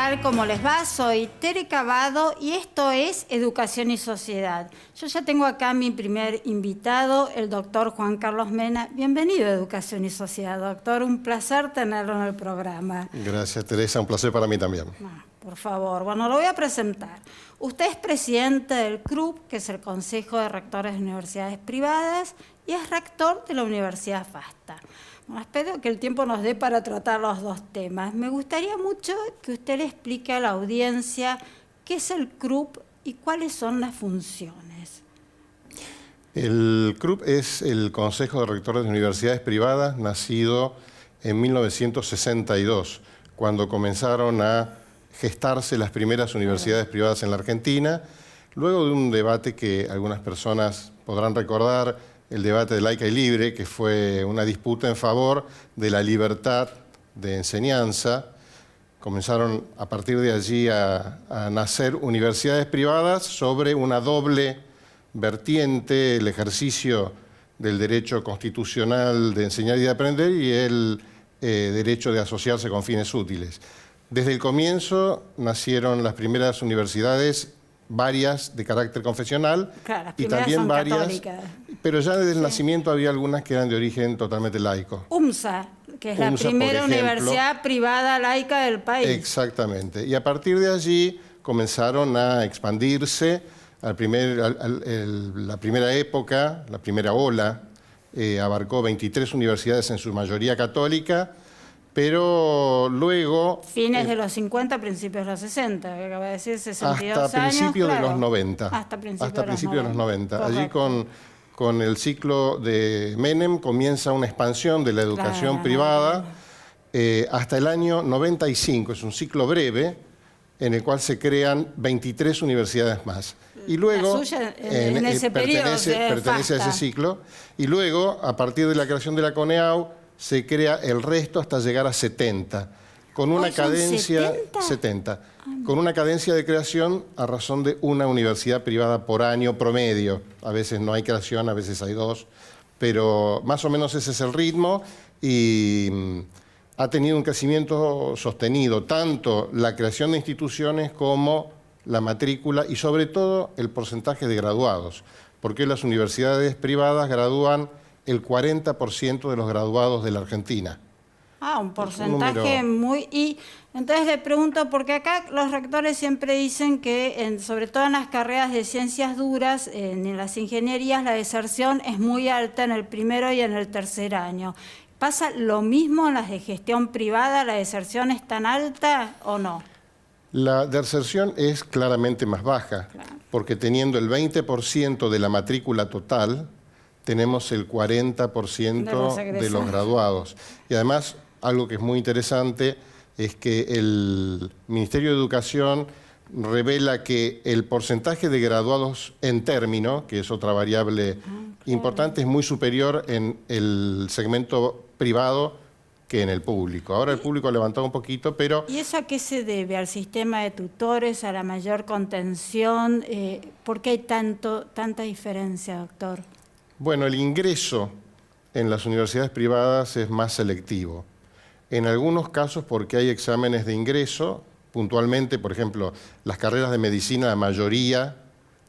tal? ¿Cómo les va? Soy Tere Cavado y esto es Educación y Sociedad. Yo ya tengo acá a mi primer invitado, el doctor Juan Carlos Mena. Bienvenido a Educación y Sociedad, doctor. Un placer tenerlo en el programa. Gracias, Teresa. Un placer para mí también. Por favor. Bueno, lo voy a presentar. Usted es presidente del CRUP, que es el Consejo de Rectores de Universidades Privadas, y es rector de la Universidad FASTA. Bueno, espero que el tiempo nos dé para tratar los dos temas. Me gustaría mucho que usted le explique a la audiencia qué es el CRUP y cuáles son las funciones. El CRUP es el Consejo de Rectores de Universidades Privadas, nacido en 1962, cuando comenzaron a gestarse las primeras universidades privadas en la Argentina, luego de un debate que algunas personas podrán recordar, el debate de laica y libre, que fue una disputa en favor de la libertad de enseñanza. Comenzaron a partir de allí a nacer universidades privadas sobre una doble vertiente, el ejercicio del derecho constitucional de enseñar y de aprender y el derecho de asociarse con fines útiles. Desde el comienzo nacieron las primeras universidades, varias de carácter confesional, claro, las y también son varias, católicas. Pero ya desde el nacimiento había algunas que eran de origen totalmente laico. UMSA, que es UMSA, la primera por ejemplo, universidad privada laica del país. Exactamente. Y a partir de allí comenzaron a expandirse. La primera época, la primera ola, abarcó 23 universidades, en su mayoría católica, pero luego... Fines de los 50, principios de los 60, que acaba de decir 62 hasta años. Principios claro. de los 90. Hasta principios de los 90. Allí Correcto. con el ciclo de Menem comienza una expansión de la educación privada hasta el año 95. Es un ciclo breve en el cual se crean 23 universidades más. Y luego, la suya en ese pertenece a ese ciclo. Y luego, a partir de la creación de la CONEAU, se crea el resto hasta llegar a 70, con una cadencia 70, con una cadencia de creación a razón de una universidad privada por año promedio. A veces no hay creación, a veces hay dos, pero más o menos ese es el ritmo y ha tenido un crecimiento sostenido, tanto la creación de instituciones como la matrícula y sobre todo el porcentaje de graduados, porque las universidades privadas gradúan el 40% de los graduados de la Argentina. Un porcentaje muy... Y entonces le pregunto, porque acá los rectores siempre dicen que, sobre todo en las carreras de ciencias duras, en las ingenierías, la deserción es muy alta en el primero y en el tercer año. ¿Pasa lo mismo en las de gestión privada? ¿La deserción es tan alta o no? La deserción es claramente más baja, porque teniendo el 20% de la matrícula total, tenemos el 40% de los graduados. Y además, algo que es muy interesante es que el Ministerio de Educación revela que el porcentaje de graduados en término, que es otra variable importante, es muy superior en el segmento privado que en el público. Ahora el público ha levantado un poquito, pero... ¿Y eso a qué se debe? ¿Al sistema de tutores, a la mayor contención? ¿Por qué hay tanta diferencia, doctor? Bueno, el ingreso en las universidades privadas es más selectivo. En algunos casos porque hay exámenes de ingreso, puntualmente, por ejemplo, las carreras de medicina, la mayoría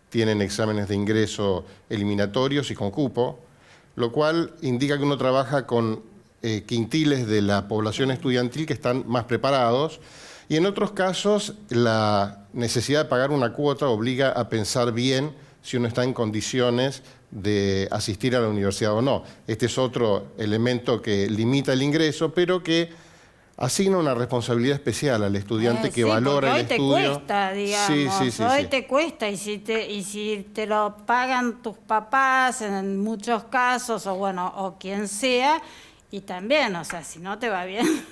tienen exámenes de ingreso eliminatorios y con cupo, lo cual indica que uno trabaja con quintiles de la población estudiantil que están más preparados, y en otros casos la necesidad de pagar una cuota obliga a pensar bien si uno está en condiciones de asistir a la universidad o no. Este es otro elemento que limita el ingreso, pero que asigna una responsabilidad especial al estudiante que valora el estudio. Hoy te cuesta, digamos. Hoy te cuesta, y si te lo pagan tus papás en muchos casos, o quien sea, y también, o sea, si no te va bien.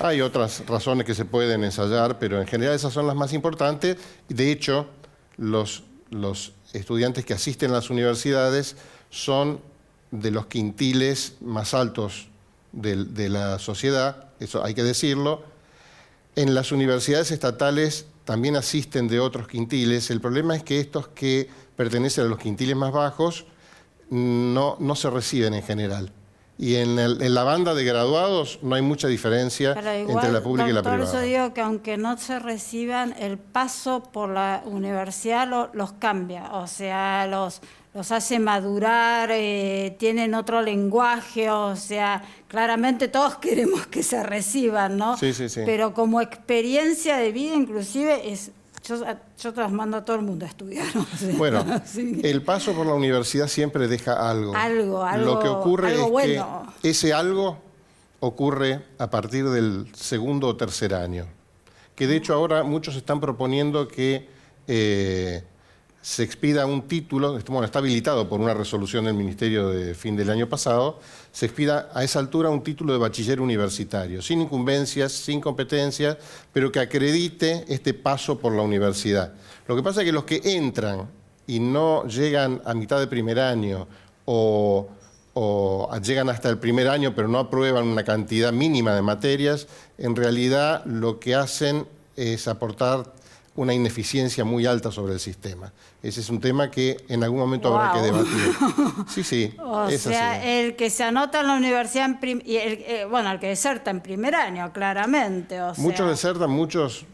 Hay otras razones que se pueden ensayar, pero en general esas son las más importantes. De hecho, los estudiantes que asisten a las universidades son de los quintiles más altos de la sociedad, eso hay que decirlo. En las universidades estatales también asisten de otros quintiles. El problema es que estos que pertenecen a los quintiles más bajos no se reciben en general. Y en la banda de graduados no hay mucha diferencia entre la pública y la privada. Por eso digo que aunque no se reciban, el paso por la universidad los cambia, o sea, los hace madurar, tienen otro lenguaje, o sea, claramente todos queremos que se reciban, ¿no? Sí, sí, sí. Pero como experiencia de vida, inclusive, yo te los mando a todo el mundo a estudiar. O sea, bueno, sí. El paso por la universidad siempre deja algo. Lo que ocurre es bueno. que ese algo ocurre a partir del segundo o tercer año. Que de hecho ahora muchos están proponiendo que se expida un título, bueno, está habilitado por una resolución del Ministerio de fin del año pasado, se expida a esa altura un título de bachiller universitario, sin incumbencias, sin competencias, pero que acredite este paso por la universidad. Lo que pasa es que los que entran y no llegan a mitad de primer año o llegan hasta el primer año pero no aprueban una cantidad mínima de materias, en realidad lo que hacen es aportar una ineficiencia muy alta sobre el sistema. Ese es un tema que en algún momento habrá que debatir. Sí, sí, es sea, así. El que se anota en la universidad, el que deserta en primer año, claramente. Muchos desertan, muchos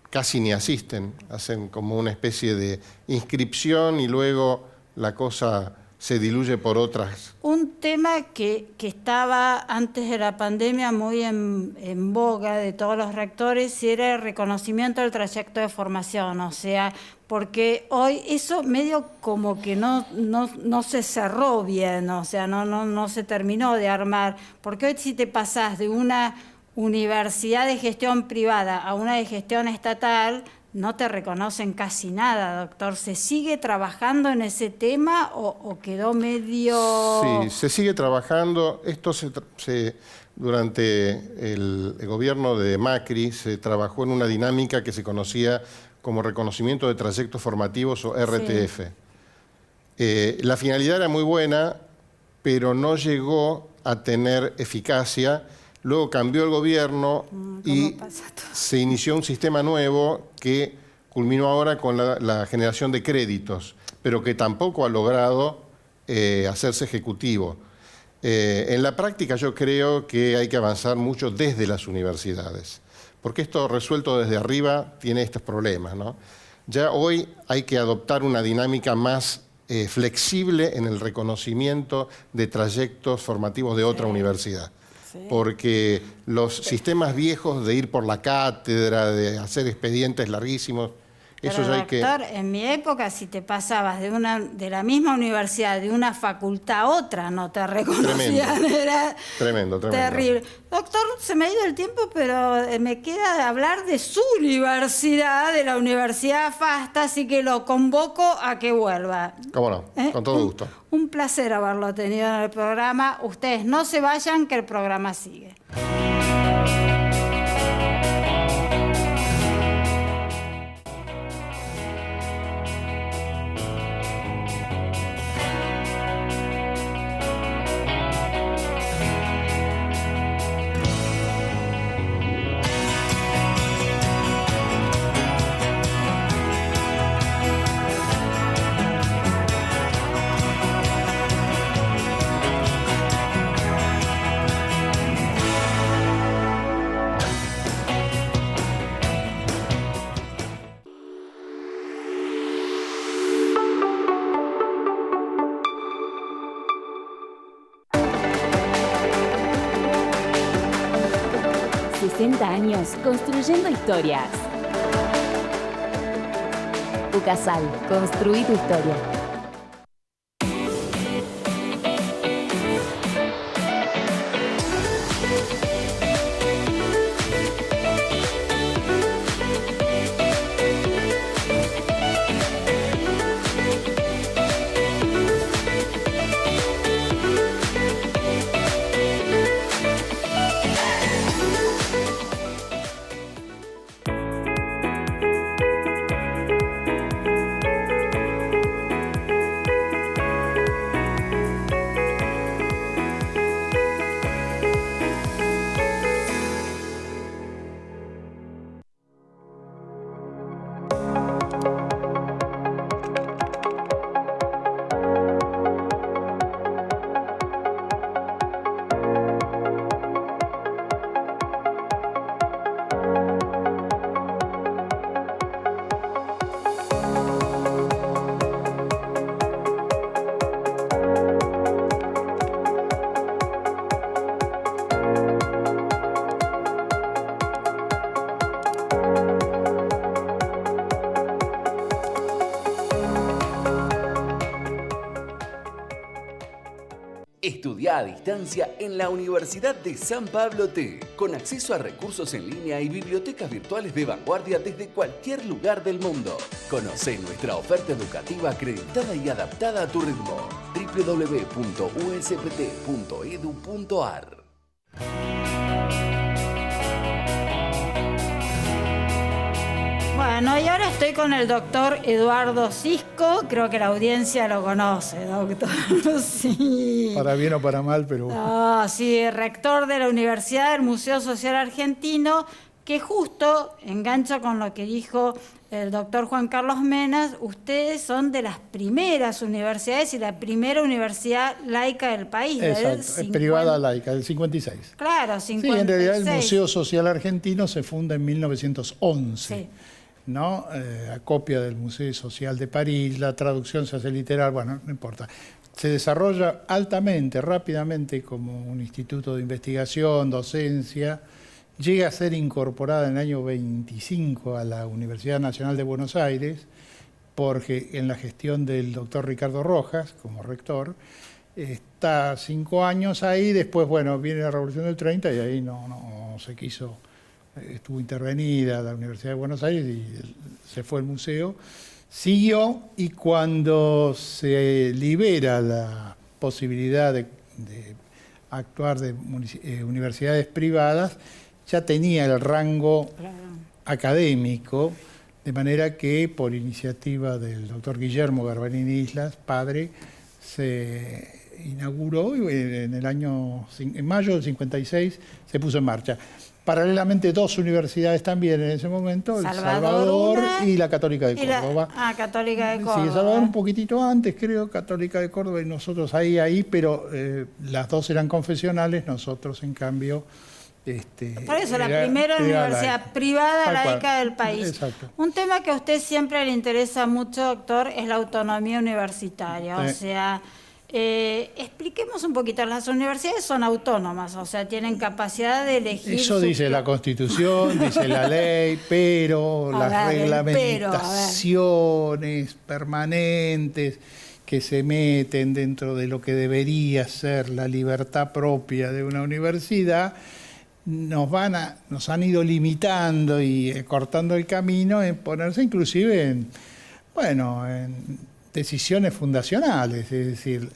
casi ni asisten. Hacen como una especie de inscripción y luego la cosa se diluye por otras. Un tema que estaba antes de la pandemia muy en boga de todos los rectores era el reconocimiento del trayecto de formación, o sea, porque hoy eso medio como que no se cerró bien, o sea, no se terminó de armar, porque hoy si te pasás de una universidad de gestión privada a una de gestión estatal, no te reconocen casi nada, doctor. ¿Se sigue trabajando en ese tema o quedó medio...? Sí, se sigue trabajando. Esto durante el gobierno de Macri se trabajó en una dinámica que se conocía como reconocimiento de trayectos formativos o RTF. Sí. La finalidad era muy buena, pero no llegó a tener eficacia. Luego cambió el gobierno y se inició un sistema nuevo que culminó ahora con la generación de créditos, pero que tampoco ha logrado hacerse ejecutivo. En la práctica yo creo que hay que avanzar mucho desde las universidades, porque esto resuelto desde arriba tiene estos problemas, ¿no? Ya hoy hay que adoptar una dinámica más flexible en el reconocimiento de trayectos formativos de otra universidad. Sí. Porque los sistemas viejos de ir por la cátedra, de hacer expedientes larguísimos, pero eso ya hay que... Doctor, en mi época, si te pasabas de la misma universidad, de una facultad a otra, no te reconocían. Tremendo. Era tremendo. Terrible. Doctor, se me ha ido el tiempo, pero me queda de hablar de su universidad, de la Universidad FASTA, así que lo convoco a que vuelva. ¿Cómo no? Con todo gusto. Un placer haberlo tenido en el programa. Ustedes no se vayan, que el programa sigue. Años construyendo historias. UCASAL, construí tu historia. Estudia a distancia en la Universidad de San Pablo T, con acceso a recursos en línea y bibliotecas virtuales de vanguardia desde cualquier lugar del mundo. Conoce nuestra oferta educativa acreditada y adaptada a tu ritmo. www.uspt.edu.ar. Bueno, y ahora estoy con el doctor Eduardo Cisco. Creo que la audiencia lo conoce, doctor. Sí. Para bien o para mal, pero... Sí, rector de la Universidad del Museo Social Argentino, que justo engancha con lo que dijo el doctor Juan Carlos Menas. Ustedes son de las primeras universidades y la primera universidad laica del país. Exacto, es privada laica, del 56. Claro, 56. Sí, en realidad el Museo Social Argentino se funda en 1911. Sí. ¿No? A copia del Museo Social de París, la traducción se hace literal, bueno, no importa. Se desarrolla altamente, rápidamente como un instituto de investigación, docencia, llega a ser incorporada en el año 25 a la Universidad Nacional de Buenos Aires, porque en la gestión del doctor Ricardo Rojas, como rector, está 5 años ahí, después, bueno, viene la Revolución del 30 y ahí no se quiso... Estuvo intervenida la Universidad de Buenos Aires y se fue al museo. Siguió y cuando se libera la posibilidad de actuar de universidades privadas, ya tenía el rango académico, de manera que por iniciativa del doctor Guillermo Garbarini Islas, padre, se inauguró y en mayo del 56 se puso en marcha. Paralelamente, 2 universidades también en ese momento, El Salvador y la Católica de Córdoba. Católica de Córdoba. Sí, El Salvador un poquitito antes, creo, Católica de Córdoba, y nosotros ahí, pero las 2 eran confesionales, nosotros, en cambio... Por eso, la primera universidad privada laica del país. Exacto. Un tema que a usted siempre le interesa mucho, doctor, es la autonomía universitaria. O sea... expliquemos un poquito, las universidades son autónomas, o sea, tienen capacidad de elegir... Eso dice la Constitución, dice la ley, pero las reglamentaciones permanentes que se meten dentro de lo que debería ser la libertad propia de una universidad, nos han ido limitando y cortando el camino en ponerse inclusive en decisiones fundacionales, es decir,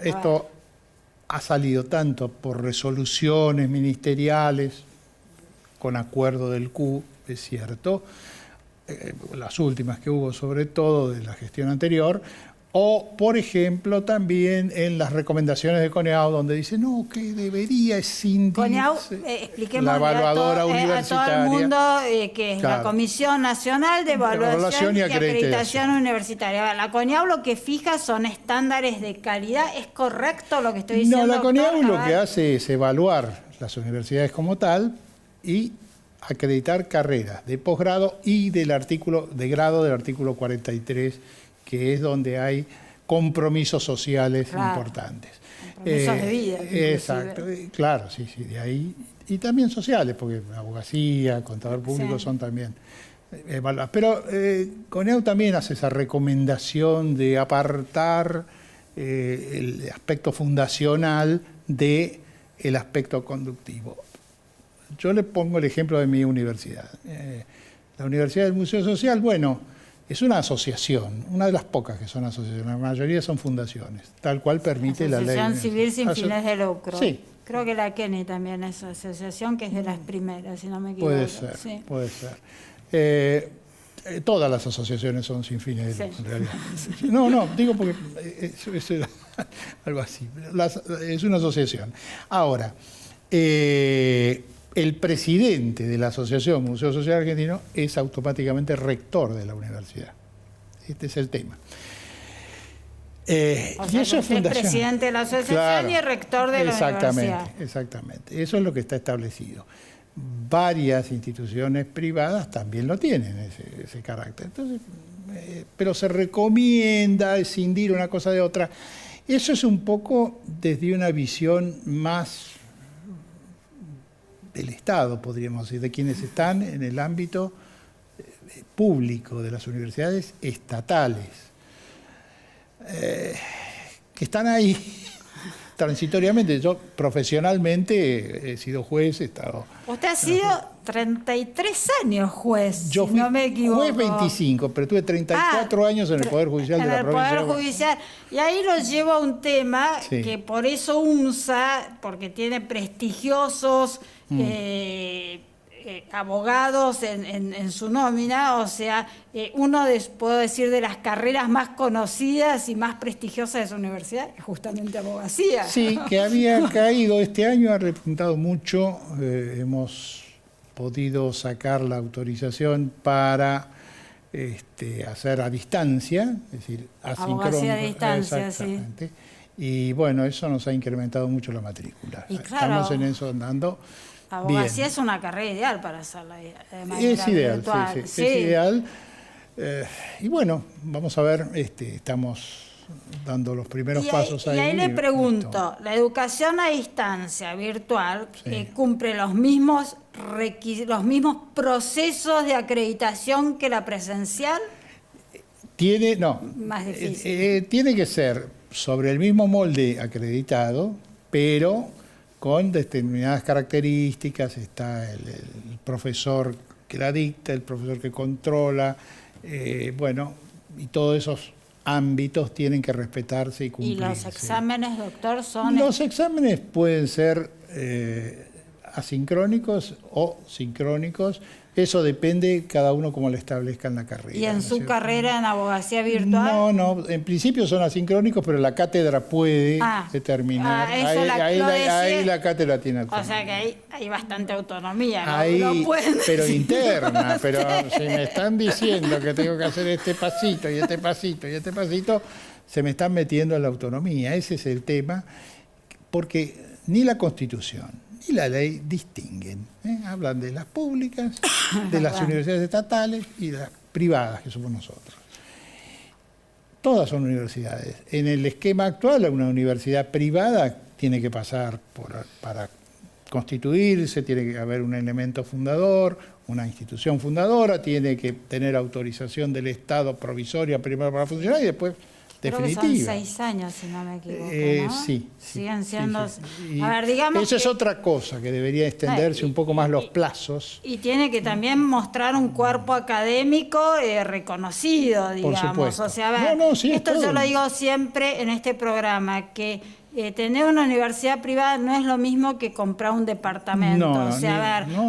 esto ha salido tanto por resoluciones ministeriales, con acuerdo del Q, es cierto, las últimas que hubo sobre todo de la gestión anterior, o por ejemplo también en las recomendaciones de CONEAU, donde dice no, que debería escindirse CONEAU, expliquemos la evaluadora universitaria. A todo el mundo que es la Comisión Nacional de Evaluación y Acreditación Universitaria. La CONEAU lo que fija son estándares de calidad. ¿Es correcto lo que estoy diciendo? No, la CONEAU lo que hace es evaluar las universidades como tal y acreditar carreras de posgrado y de grado del artículo 43, que es donde hay compromisos sociales importantes. Compromisos de vida. Exacto, claro, sí, de ahí. Y también sociales, porque abogacía, contador público son también evaluados. Pero CONEAU también hace esa recomendación de apartar el aspecto fundacional del aspecto conductivo. Yo le pongo el ejemplo de mi universidad. La Universidad del Museo Social, es una asociación, una de las pocas que son asociaciones, la mayoría son fundaciones, tal cual permite la ley. Asociación Civil sin fines de lucro. Sí. Creo que la Kennedy también es asociación, que es de las primeras, si no me equivoco. Puede ser. Todas las asociaciones son sin fines de lucro, en realidad. No, digo porque eso era algo así. Es una asociación. Ahora, el presidente de la Asociación Museo Social Argentino es automáticamente rector de la universidad. Este es el tema. Y eso es presidente de la asociación y rector de la universidad. Exactamente. Eso es lo que está establecido. Varias instituciones privadas también lo tienen, ese carácter. Entonces, pero se recomienda escindir una cosa de otra. Eso es un poco desde una visión más del Estado, podríamos decir, de quienes están en el ámbito público de las universidades estatales, que están ahí transitoriamente. Yo profesionalmente he sido juez, he estado... Usted ha sido 33 años juez, Yo si fui no me equivoco. juez 25, pero tuve 34 años en el Poder Judicial de la provincia. En el Poder Judicial. Y ahí lo llevo a un tema Sí. que por eso UNSA, porque tiene prestigiosos abogados en su nómina, o sea, puedo decir, de las carreras más conocidas y más prestigiosas de su universidad, es justamente abogacía. Sí, que había caído este año, ha repuntado mucho. Hemos podido sacar la autorización para hacer a distancia, es decir, Abogacía a distancia, exactamente. Y bueno, eso nos ha incrementado mucho la matrícula. Y claro, estamos en eso andando. Abogacía bien. es una carrera ideal para hacerla de manera Es ideal, virtual. sí. Es ideal. Y bueno, vamos a ver, estamos dando los primeros pasos ahí. Y ahí le pregunto, ¿la educación a distancia virtual cumple los mismos procesos de acreditación que la presencial? Más difícil. Tiene que ser sobre el mismo molde acreditado, pero con determinadas características. Está el profesor que la dicta, el profesor que controla, y todos esos ámbitos tienen que respetarse y cumplirse. ¿Y los exámenes, doctor, son...? Los exámenes pueden ser asincrónicos o sincrónicos. Eso depende cada uno cómo le establezca en la carrera. ¿Y en ¿no su es carrera en abogacía virtual? No, en principio son asincrónicos, pero la cátedra puede determinar. Ahí la cátedra tiene autonomía. O sea que hay bastante autonomía, ¿no? Ahí, pueden pero decir. interna, pero si me están diciendo que tengo que hacer este pasito y este pasito y este pasito, se me están metiendo en la autonomía. Ese es el tema, porque ni la Constitución ni la ley distinguen. Hablan de las públicas, de las universidades estatales y de las privadas, que somos nosotros. Todas son universidades. En el esquema actual, una universidad privada tiene que pasar para constituirse, tiene que haber un elemento fundador, una institución fundadora, tiene que tener autorización del Estado provisoria primero para funcionar y después definitiva. Creo que son 6 años, si no me equivoco, ¿no? Sí. Siguen siendo... Sí. A ver, digamos eso es otra cosa, que debería extenderse un poco más los plazos. Y tiene que también mostrar un cuerpo académico reconocido, digamos. Por supuesto. O sea, a ver, sí, esto yo lo digo siempre en este programa, que tener una universidad privada no es lo mismo que comprar un departamento.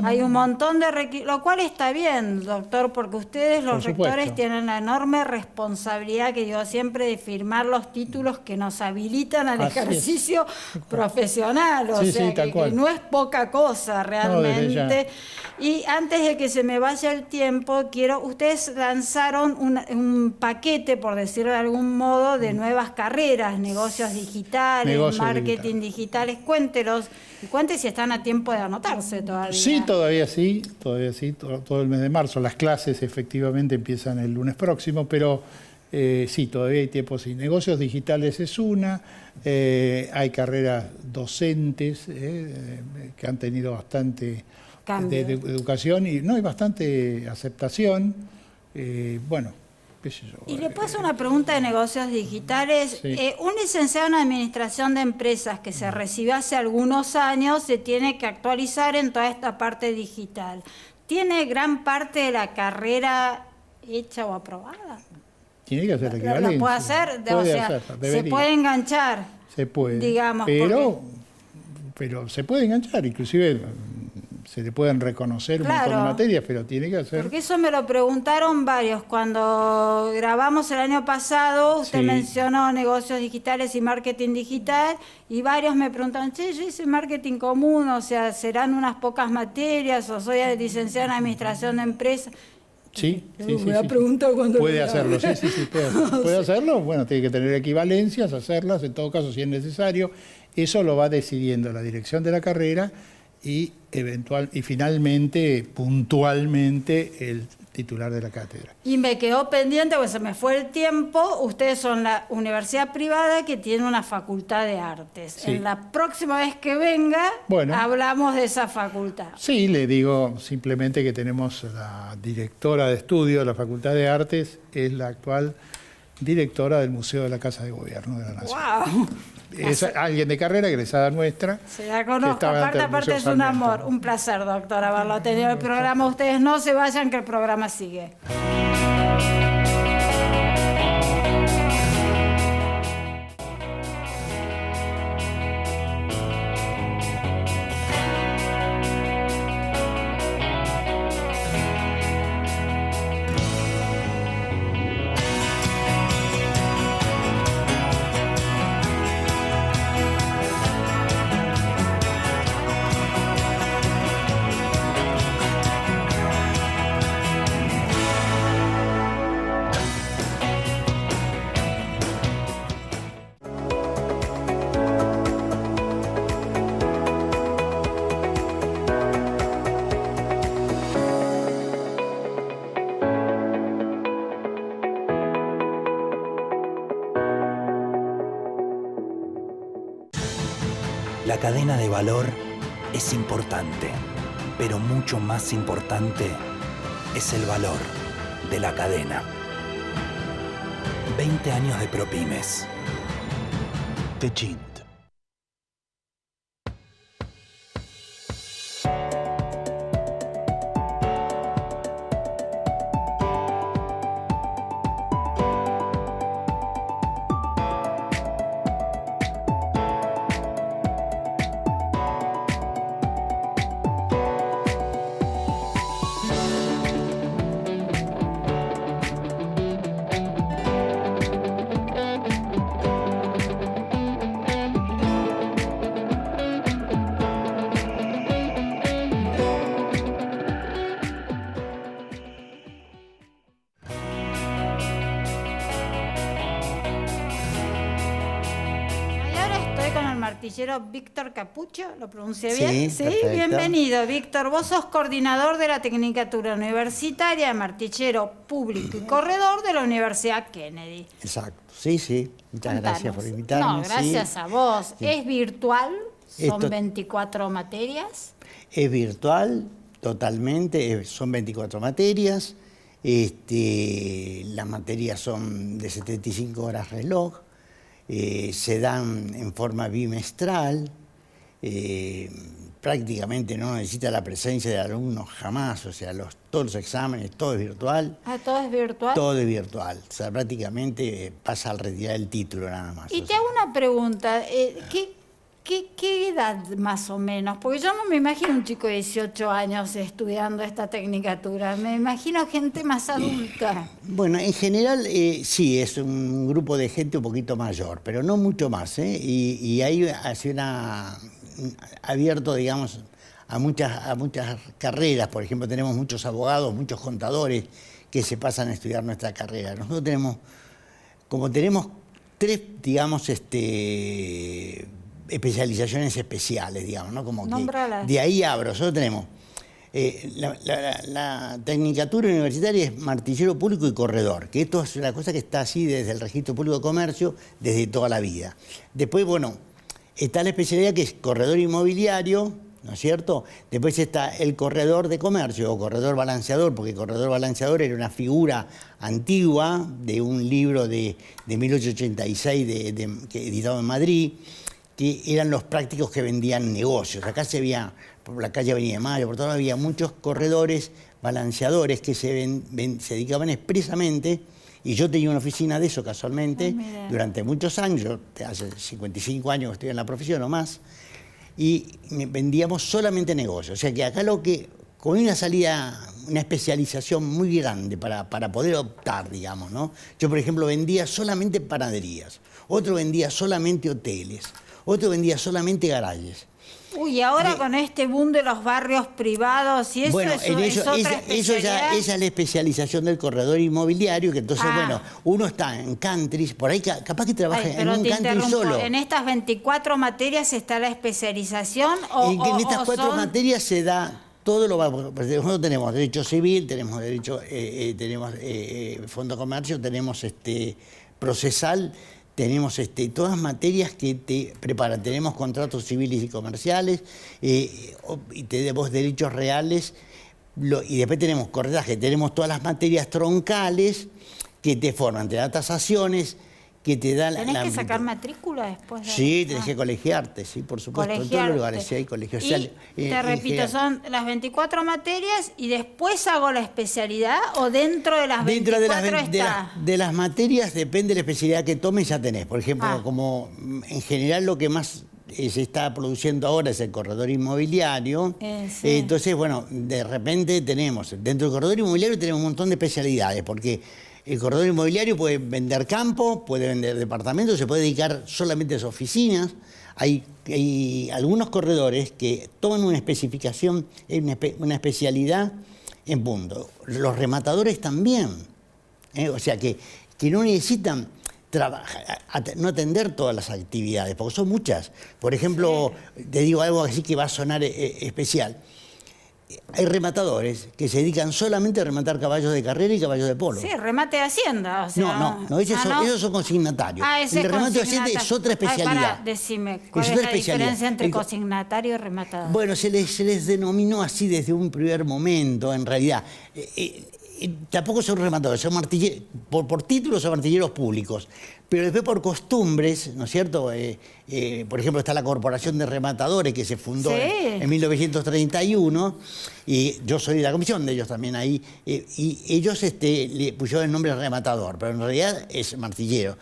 Hay un montón de requisitos, lo cual está bien, doctor, porque ustedes, los rectores, tienen la enorme responsabilidad, que digo siempre, de firmar los títulos que nos habilitan al ejercicio profesional. O sea, que no es poca cosa realmente. Y antes de que se me vaya el tiempo, ustedes lanzaron un paquete, por decirlo de algún modo, de nuevas carreras, negocios digitales, marketing digitales. Cuéntenos, y cuente si están a tiempo de anotarse todavía. Sí, todavía sí, todo el mes de marzo. Las clases efectivamente empiezan el lunes próximo, pero sí, todavía hay tiempo. Sí. Negocios digitales es una, hay carreras docentes que han tenido bastante de educación y no hay bastante aceptación. Y le paso una pregunta de negocios digitales. Sí. Un licenciado en administración de empresas que se recibió hace algunos años se tiene que actualizar en toda esta parte digital. ¿Tiene gran parte de la carrera hecha o aprobada? Tiene que hacer la equivalencia. ¿Lo puede hacer? Debería. ¿Se puede enganchar? Se puede. Digamos, pero se puede enganchar, inclusive se le pueden reconocer un montón de materias, pero tiene que hacer... Porque eso me lo preguntaron varios. Cuando grabamos el año pasado, usted mencionó negocios digitales y marketing digital, y varios me preguntaron, yo hice marketing común, o sea, ¿serán unas pocas materias? ¿O soy licenciada en administración de empresas? Sí. Puede hacerlo, puede hacerlo. Bueno, tiene que tener equivalencias, hacerlas, en todo caso, si es necesario. Eso lo va decidiendo la dirección de la carrera y finalmente, puntualmente, el titular de la cátedra. Y me quedó pendiente, porque se me fue el tiempo, ustedes son la universidad privada que tiene una facultad de artes. Sí. En la próxima vez que venga, hablamos de esa facultad. Sí, le digo simplemente que tenemos la directora de estudio de la Facultad de Artes, es la actual directora del Museo de la Casa de Gobierno de la Nación. ¡Wow! Es alguien de carrera, egresada nuestra. Se la conozco, que estaba ante el aparte Museo es un Sarmiento. amor, un placer, doctor, haberlo tenido en el programa. Ustedes no se vayan, que el programa sigue. La cadena de valor es importante, pero mucho más importante es el valor de la cadena. 20 años de ProPymes. Techint. Martillero Víctor Capucho, ¿lo pronuncié bien? Sí, perfecto. Bienvenido, Víctor. Vos sos coordinador de la Tecnicatura Universitaria de Martillero Público y Corredor de la Universidad Kennedy. Exacto, sí. Muchas gracias por invitarme. No, gracias sí. a vos. Sí. ¿Es virtual? ¿Son Esto 24 materias? Es virtual, totalmente, son 24 materias. Las materias son de 75 horas reloj. Se dan en forma bimestral, prácticamente no necesita la presencia de alumnos jamás, o sea, todos los exámenes, todo es virtual. Ah, ¿todo es virtual? Todo es virtual, o sea, prácticamente pasa al retirar el título nada más. Y te hago una pregunta, ¿qué edad más o menos? Porque yo no me imagino un chico de 18 años estudiando esta tecnicatura, me imagino gente más adulta. Bueno, en general sí, es un grupo de gente un poquito mayor, pero no mucho más, ¿eh? Y ahí ha sido abierto, digamos, a muchas carreras. Por ejemplo, tenemos muchos abogados, muchos contadores que se pasan a estudiar nuestra carrera. Nosotros tenemos tres, digamos, especializaciones especiales, digamos, ¿no? Como que de ahí abro. Nosotros tenemos la Tecnicatura Universitaria es Martillero Público y Corredor, que esto es una cosa que está así desde el Registro Público de Comercio desde toda la vida. Después, bueno, está la especialidad que es Corredor Inmobiliario, ¿no es cierto? Después está el Corredor de Comercio o Corredor Balanceador, porque Corredor Balanceador era una figura antigua de un libro de 1886 editado en Madrid, que eran los prácticos que vendían negocios. Acá se veía, por la calle Avenida de Mayo, por todo había muchos corredores, balanceadores que se dedicaban expresamente, y yo tenía una oficina de eso casualmente durante muchos años, yo hace 55 años que estoy en la profesión o más, y vendíamos solamente negocios. O sea que acá con una salida, una especialización muy grande para poder optar, digamos, ¿no? Yo, por ejemplo, vendía solamente panaderías, otro vendía solamente hoteles, otro vendía solamente garajes. Uy, ahora con este boom de los barrios privados y eso, bueno, es otra especialidad. Esa es la especialización del corredor inmobiliario, que entonces, bueno, uno está en countries, por ahí capaz que trabaja en un country solo. ¿En estas 24 materias está la especialización? En estas 4 materias se da todo nosotros tenemos derecho civil, tenemos derecho, tenemos fondo de comercio, tenemos procesal, tenemos todas materias que te preparan. Tenemos contratos civiles y comerciales, y tenemos derechos reales, y después tenemos corretaje, tenemos todas las materias troncales que te forman, te da tasaciones, que te da ¿Tenés la que sacar amplitud. matrícula después? Sí, tenés que colegiarte, sí, por supuesto. En todos los lugares sí hay colegios. Y te repito, son las 24 materias y después hago la especialidad o dentro de las 24 está. De las materias depende de la especialidad que tomes, ya tenés. Por ejemplo, como en general lo que más se está produciendo ahora es el corredor inmobiliario. Sí. Entonces, bueno, de repente tenemos, dentro del corredor inmobiliario tenemos un montón de especialidades, porque el corredor inmobiliario puede vender campo, puede vender departamentos, se puede dedicar solamente a sus oficinas. Hay algunos corredores que toman una especificación, una especialidad en punto. Los rematadores también. O sea, que no necesitan no atender todas las actividades, porque son muchas. Por ejemplo, te digo algo así que va a sonar especial. Hay rematadores que se dedican solamente a rematar caballos de carrera y caballos de polo. Sí, remate de hacienda. O sea, No, esos son consignatarios. Ese el remate de hacienda es otra especialidad. Decime, ¿cuál es otra la especialidad. diferencia entre consignatario y rematador? Bueno, se les denominó así desde un primer momento, en realidad. Tampoco son rematadores, son martilleros, por título son martilleros públicos, pero después por costumbres, ¿no es cierto? Por ejemplo, está la Corporación de Rematadores que se fundó en 1931, y yo soy de la comisión de ellos también ahí, y ellos le pusieron el nombre rematador, pero en realidad es martillero.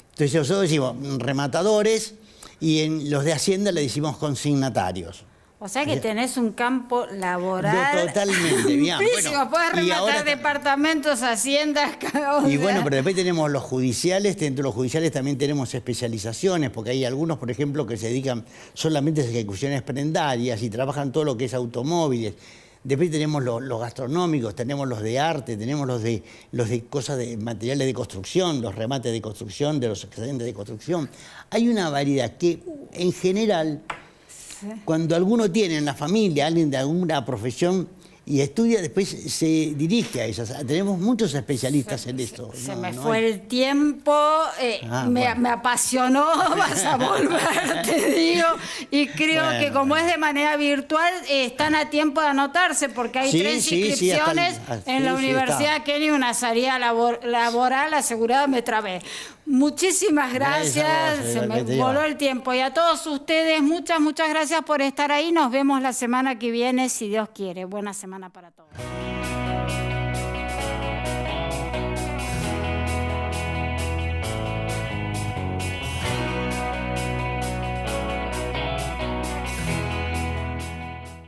Entonces nosotros decimos rematadores y en los de Hacienda le decimos consignatarios. O sea que tenés un campo laboral. Totalmente, bien. Bueno, podés rematar departamentos, haciendas, y bueno, pero después tenemos los judiciales, dentro de los judiciales también tenemos especializaciones, porque hay algunos, por ejemplo, que se dedican solamente a ejecuciones prendarias y trabajan todo lo que es automóviles. Después tenemos los gastronómicos, tenemos los de arte, tenemos los de cosas de materiales de construcción, los remates de construcción, de los excedentes de construcción. Hay una variedad que, en general, cuando alguno tiene en la familia, alguien de alguna profesión y estudia, después se dirige a esas. Tenemos muchos especialistas en esto. Se me fue el tiempo, me apasionó, vas a volver, te digo, y creo que como es de manera virtual, están a tiempo de anotarse, porque hay 3 inscripciones en la Universidad Kennedy, una salida laboral asegurada, me trabé. Muchísimas gracias, se me voló el tiempo. Y a todos ustedes, muchas gracias por estar ahí. Nos vemos la semana que viene, si Dios quiere. Buena semana para todos.